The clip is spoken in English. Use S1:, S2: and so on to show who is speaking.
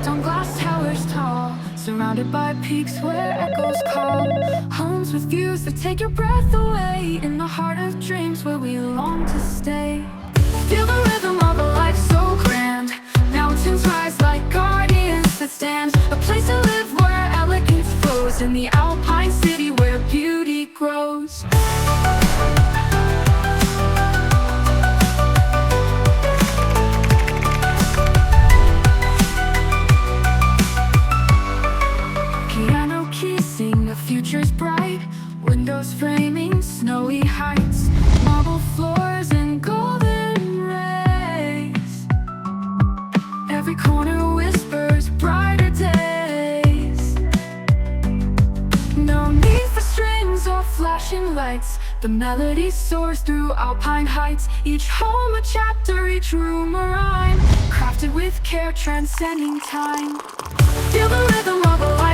S1: Built on glass towers tall, surrounded by peaks where echoes call. Homes with views that take your breath away, in the heart of dreams where we long to stay. Feel the rhythm of a life so grand. Mountains rise like guardians that stand. A place to live where elegance flows, in the alpine city where beauty grows. Piano keys sing, the future's bright. Windows framing snowy heights, marble floors and golden rays. Every corner whispers brighter days. No need for strings or flashing lights. The melody soars through alpine heights. Each home a chapter, each room a rhyme, crafted with care, transcending time. Feel the rhythm of a life